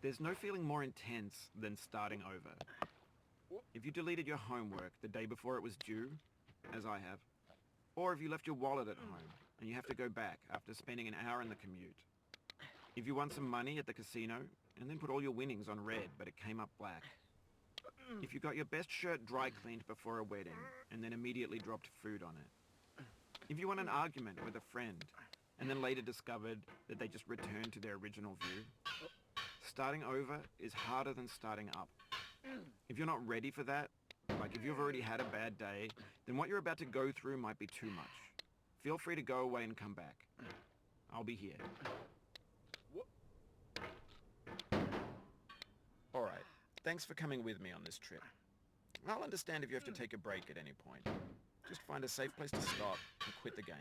There's no feeling more intense than starting over. If you deleted your homework the day before it was due, as I have, or if you left your wallet at home and you have to go back after spending an hour in the commute. If you won some money at the casino and then put all your winnings on red but it came up black. If you got your best shirt dry cleaned before a wedding and then immediately dropped food on it. If you won an argument with a friend and then later discovered that they just returned to their original view. Starting over is harder than starting up. If you're not ready for that, like if you've already had a bad day, then what you're about to go through might be too much. Feel free to go away and come back. I'll be here. Alright, thanks for coming with me on this trip. I'll understand if you have to take a break at any point. Just find a safe place to stop and quit the game.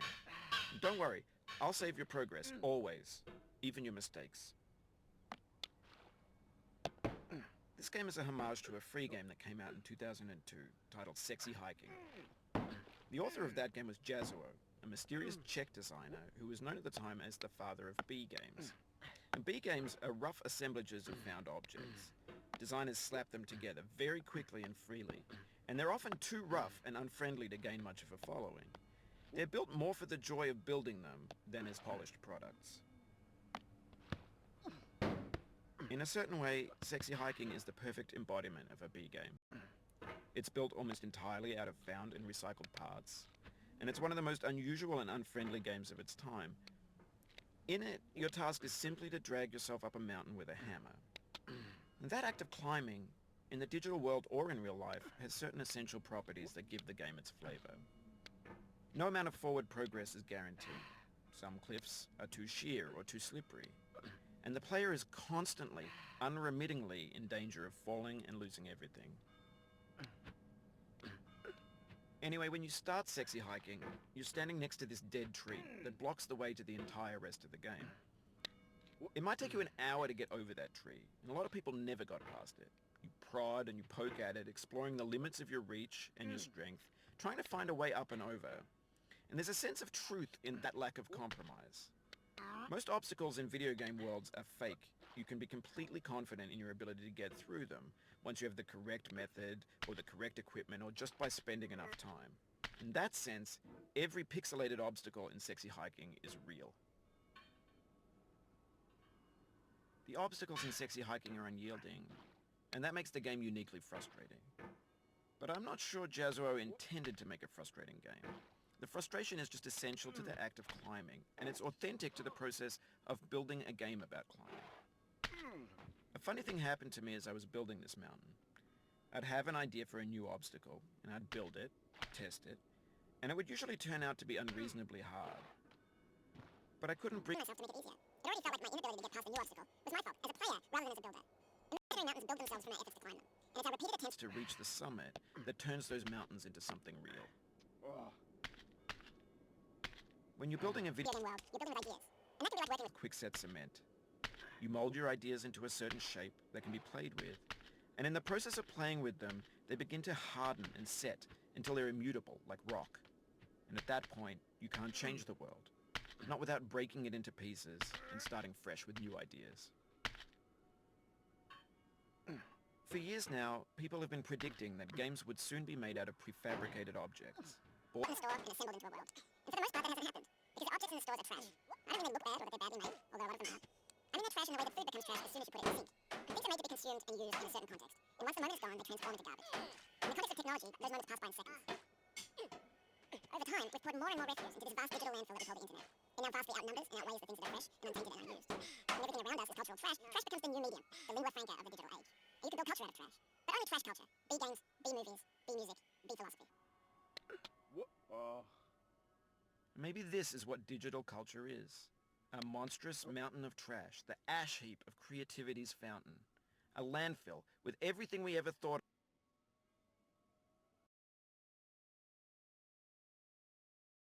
Don't worry, I'll save your progress, always. Even your mistakes. This game is a homage to a free game that came out in 2002, titled Sexy Hiking. The author of that game was Jazzuo, a mysterious Czech designer who was known at the time as the father of B games. And B games are rough assemblages of found objects. Designers slap them together very quickly and freely, and they're often too rough and unfriendly to gain much of a following. They're built more for the joy of building them than as polished products. In a certain way, Sexy Hiking is the perfect embodiment of a B game. It's built almost entirely out of found and recycled parts, and it's one of the most unusual and unfriendly games of its time. In it, your task is simply to drag yourself up a mountain with a hammer. And that act of climbing, in the digital world or in real life, has certain essential properties that give the game its flavor. No amount of forward progress is guaranteed. Some cliffs are too sheer or too slippery, and the player is constantly, unremittingly in danger of falling and losing everything. Anyway, when you start Sexy Hiking, you're standing next to this dead tree that blocks the way to the entire rest of the game. It might take you an hour to get over that tree, and a lot of people never got past it. You prod and you poke at it, exploring the limits of your reach and your strength, trying to find a way up and over. And there's a sense of truth in that lack of compromise. Most obstacles in video game worlds are fake. You can be completely confident in your ability to get through them once you have the correct method or the correct equipment or just by spending enough time. In that sense, every pixelated obstacle in Sexy Hiking is real. The obstacles in Sexy Hiking are unyielding, and that makes the game uniquely frustrating. But I'm not sure Jazzuo intended to make a frustrating game. The frustration is just essential to the act of climbing, and it's authentic to the process of building a game about climbing. A funny thing happened to me as I was building this mountain. I'd have an idea for a new obstacle, and I'd build it, test it, and it would usually turn out to be unreasonably hard. But I couldn't bring myself to make it easier. It already felt like my inability to get past a new obstacle was my fault as a player rather than as a builder. Imaginary mountains build themselves from their efforts to climb them, and it's our repeated attempts to reach the summit that turns those mountains into something real. When you're building a video game world, you're building with ideas, and that can be like working with quickset cement. You mold your ideas into a certain shape that can be played with, and in the process of playing with them, they begin to harden and set until they're immutable, like rock. And at that point, you can't change the world. Not without breaking it into pieces and starting fresh with new ideas. For years now, people have been predicting that games would soon be made out of prefabricated objects. in a store and assembled into a world. And for the most part, that hasn't happened, because the objects in the stores are trash. I don't mean they look bad or that they're badly made, although a lot of them are. I mean they're trash in the way that food becomes trash as soon as you put it in the sink. Things are made to be consumed and used in a certain context, and once the moment is gone, they transform into garbage. In the context of technology, those moments pass by in seconds. Over time, we've poured more and more refuse into this vast digital landfill that we call the internet. It now vastly outnumbers and outweighs the things that are fresh and untainted and unused. When everything around us is cultural trash, trash becomes the new medium, the lingua franca of the digital age. And you can build culture out of trash. But only trash culture. B games, B movies, B music, B philosophy. Maybe this is what digital culture is. A monstrous mountain of trash, the ash heap of creativity's fountain. A landfill with everything we ever thought